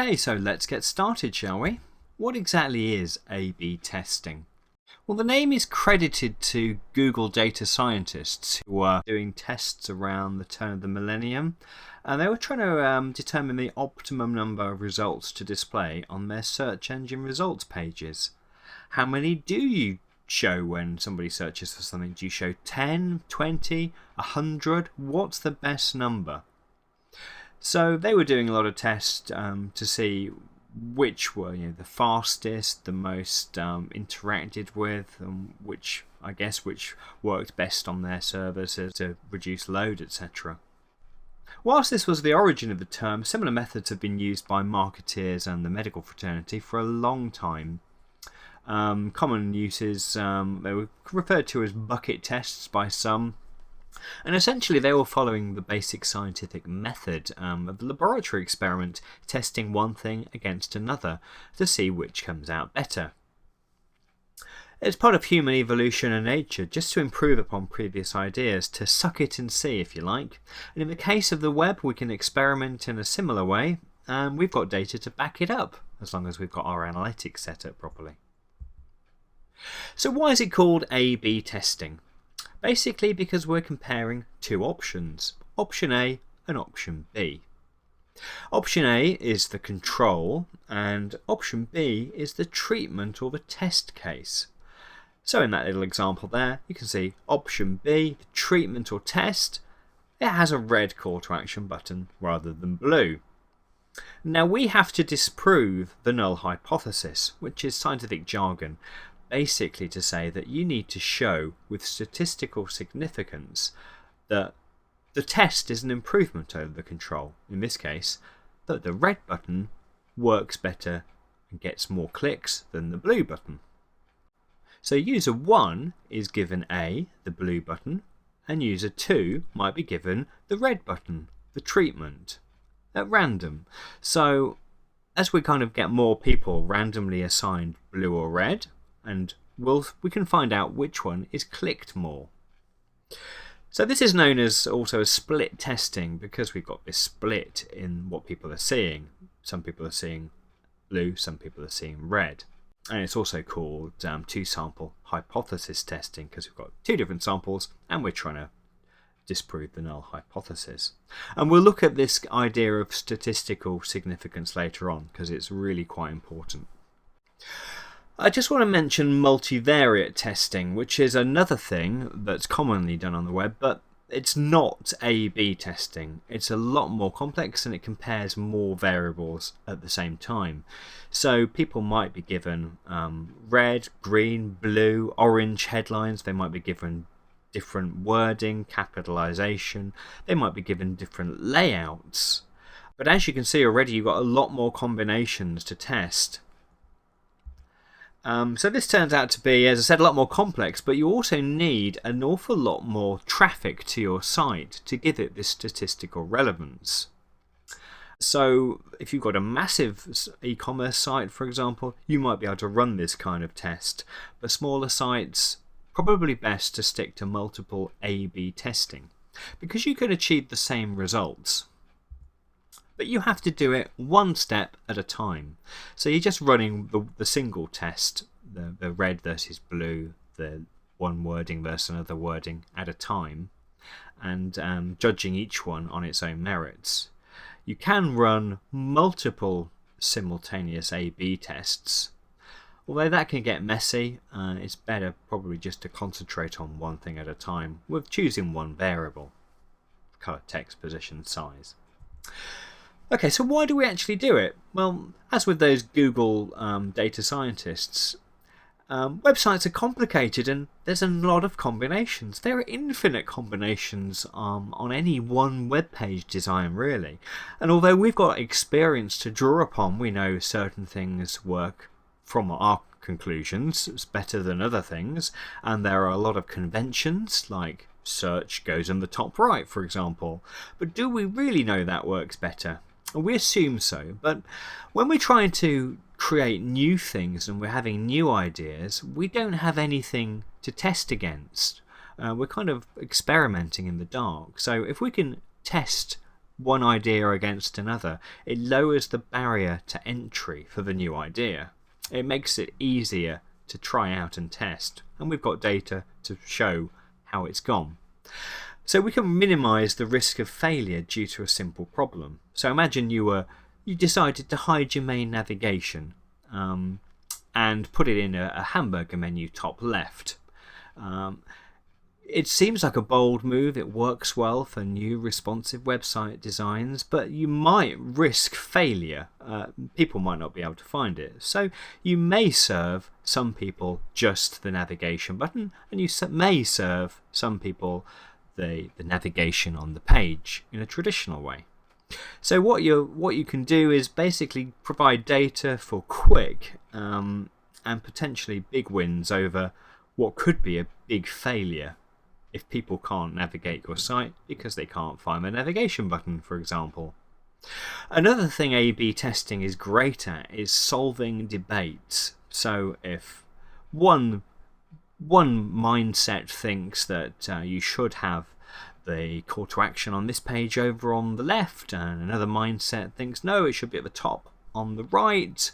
Okay, so let's get started, shall we? What exactly is A/B testing? Well, the name is credited to Google data scientists who were doing tests around the turn of the millennium, and they were trying to determine the optimum number of results to display on their search engine results pages. How many do you show when somebody searches for something? Do you show 10, 20, 100? What's the best number? So they were doing a lot of tests to see which were the fastest, the most interacted with, and which worked best on their servers to reduce load, etc. Whilst this was the origin of the term, similar methods have been used by marketeers and the medical fraternity for a long time. Common uses, they were referred to as bucket tests by some. And essentially they were following the basic scientific method of the laboratory experiment, testing one thing against another to see which comes out better. It's part of human evolution and nature just to improve upon previous ideas, to suck it and see, if you like. And in the case of the web, we can experiment in a similar way, and we've got data to back it up, as long as we've got our analytics set up properly. So why is it called A/B testing? Basically because we're comparing two options, option A and option B. Option A is the control and option B is the treatment or the test case. So in that little example there, you can see option B, the treatment or test, it has a red call to action button rather than blue. Now we have to disprove the null hypothesis, which is scientific jargon, basically to say that you need to show with statistical significance that the test is an improvement over the control. In this case, that the red button works better and gets more clicks than the blue button. So user 1 is given A, the blue button, and user 2 might be given the red button, the treatment, at random. So as we kind of get more people randomly assigned blue or red, and we can find out which one is clicked more. So this is known as also as split testing because we've got this split in what people are seeing. Some people are seeing blue, some people are seeing red. And it's also called two-sample hypothesis testing because we've got two different samples and we're trying to disprove the null hypothesis. And we'll look at this idea of statistical significance later on because it's really quite important. I just want to mention multivariate testing, which is another thing that's commonly done on the web, but it's not A/B testing. It's a lot more complex and it compares more variables at the same time. So people might be given red, green, blue, orange headlines. They might be given different wording, capitalization. They might be given different layouts. But as you can see already, you've got a lot more combinations to test. So this turns out to be, as I said, a lot more complex, but you also need an awful lot more traffic to your site to give it this statistical relevance. So if you've got a massive e-commerce site, for example, you might be able to run this kind of test. But smaller sites, probably best to stick to multiple A/B testing because you can achieve the same results. But you have to do it one step at a time. So you're just running the single test, the red versus blue, the one wording versus another wording at a time, and judging each one on its own merits. You can run multiple simultaneous A/B tests, although that can get messy. It's better probably just to concentrate on one thing at a time with choosing one variable, color, text, position, size. Okay, so why do we actually do it? Well, as with those Google data scientists, websites are complicated and there's a lot of combinations. There are infinite combinations on any one web page design, really. And although we've got experience to draw upon, we know certain things work from our conclusions. It's better than other things. And there are a lot of conventions, like search goes in the top right, for example. But do we really know that works better? We assume so, but when we're trying to create new things and we're having new ideas, we don't have anything to test against. We're kind of experimenting in the dark. So if we can test one idea against another, it lowers the barrier to entry for the new idea. It makes it easier to try out and test, and we've got data to show how it's gone. So we can minimise the risk of failure due to a simple problem. So imagine you decided to hide your main navigation and put it in a hamburger menu top left. It seems like a bold move, it works well for new responsive website designs, but you might risk failure. People might not be able to find it. So you may serve some people just the navigation button, and you may serve some people the navigation on the page in a traditional way. So what you can do is basically provide data for quick and potentially big wins over what could be a big failure if people can't navigate your site because they can't find the navigation button, for example. Another thing A/B testing is great at is solving debates. So if one mindset thinks that you should have the call to action on this page over on the left, and another mindset thinks no, it should be at the top on the right,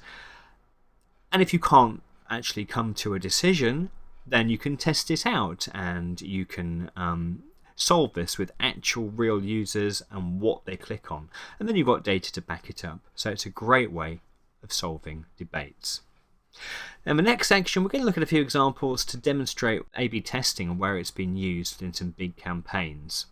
and if you can't actually come to a decision, then you can test it out and you can solve this with actual real users and what they click on, and then you've got data to back it up. So it's a great way of solving debates. In the next section, we're going to look at a few examples to demonstrate A/B testing and where it's been used in some big campaigns.